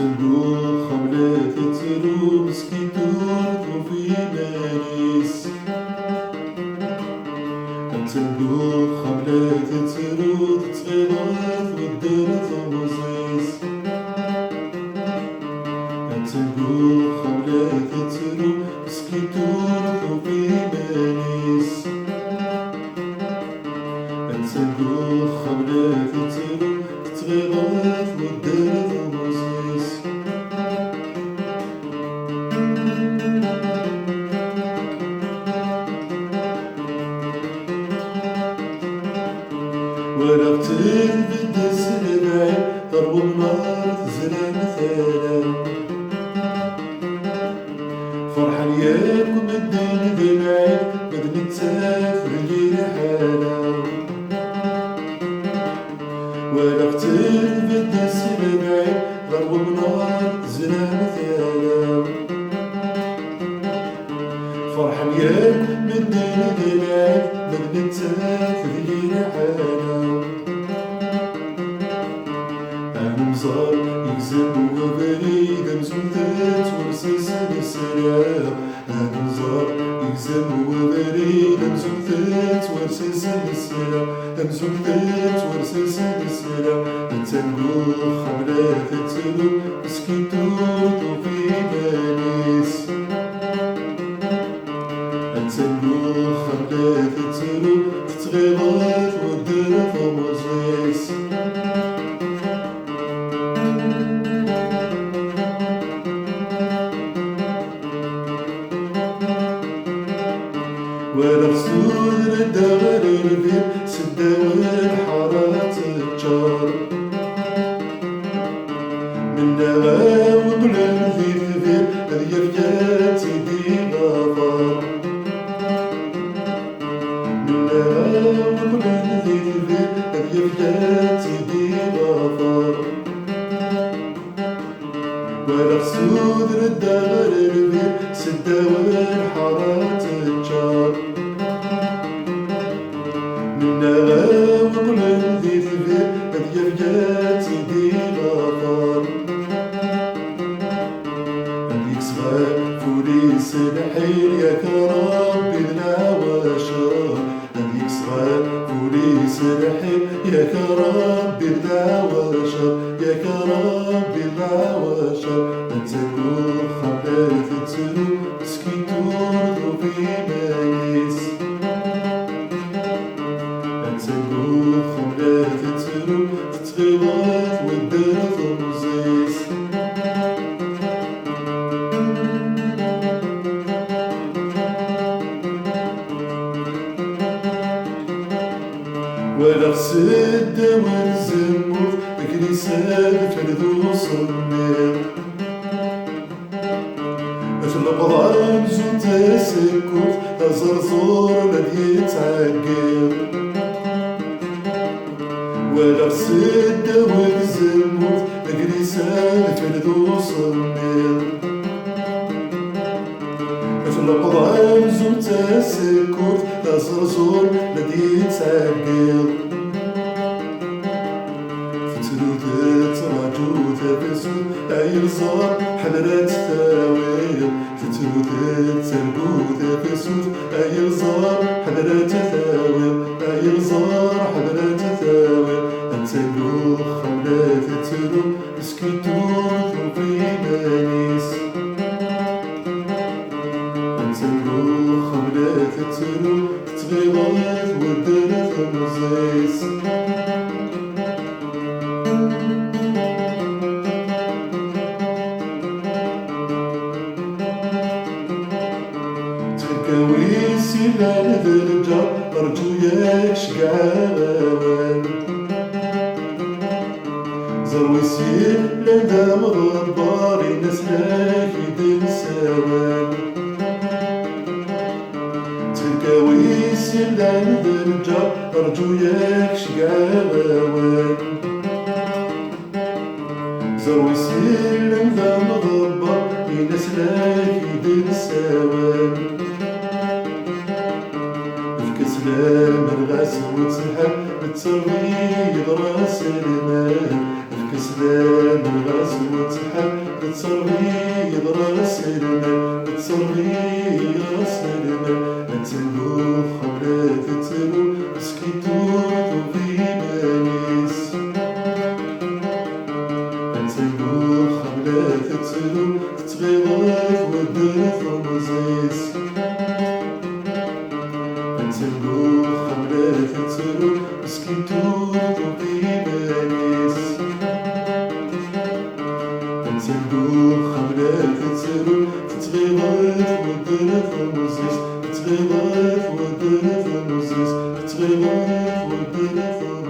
تنقو خملات ترو مسكيتور في ناريس تنقو خملات ترو تتغيرات ودرت وزيس تنقو خملات ترو مسكيتور في ناريس تنقو خملات ترو تتغيرات ودرت وزيس ورقت البدس البعيد ضرب النار تزرع مثالا فرحان ياكم الدين دمعي بدني تسافر لي حالا ورقت البدس البعيد ضرب النار تزرع مثالا فرحان ياكم الدين دمعي بدني تسافر لي حالا أنظر يكذب وبريد مزمتات ورسلسل السلام أنظر يكذب وبريد مزمتات ورسلسل السلام مزمتات ورسلسل السلام تنقو خملات تلو مسكيتوت في بانيس تنقو خملات تلو تتغيرات ودرت ومزيس ورسول الدار البيت سداوي الحارات الجار من نغا وطلع في البيت اليرجات دي غفار من نغا وطلع في البيت اليرجات دي غفار ورسول الدار البيت سداوي الحارات الجار من نغا وطلع ذي البيت اليرجات دي غفار هذيك صغار فوليس الحيل يا كرب العواشر هذيك صغار فوليس الحيل يا كرب العواشر يا كرب العواشر تنقو خملات تلو مسكيتور في مايس تنقو خملات تلو تتغيرات ودرت ومزيس ولا غسد والزموت كنيسة فردوس النير النبضان زوت سكوت زرزور الذي يتعقل ولا غسد والزموت كنيسة فردوس النير النبضان زوت سكوت زرزور الذي يتعقل أيرزار حلرات ثاوير تتوثت تنبوث بسوث أيرزار حلرات ثاوير أيرزار حلرات ثاوير أنتنقو خملات تلو مسكيتوث في مانيس أنتنقو خملات تلو تتغيرات ودرت مزيس كويسي لعنة الرجال أرجو ياك شقعان زرويسي لندى مغباري نسلاك يدن سوان كويسي لعنة الرجال أرجو ياك شقعان زرويسي لندى مغباري نسلاك يدن سوان الكسلان الغاس وتسحب بالترغيب راس المال كسلان الغزو تحل تتصرغي راس المال تتصرغي راس المال أتنبو خبرات تلو سكيتو في بانيس أتنبو خبرات تلو تتغيرات ودرت المزيس أتنبو خبرات تلو سكيتو في بانيس تنبو خبرات تسرو تتغيرات ودرت المزيز تتغيرات ودرت المزيز تتغيرات ودرت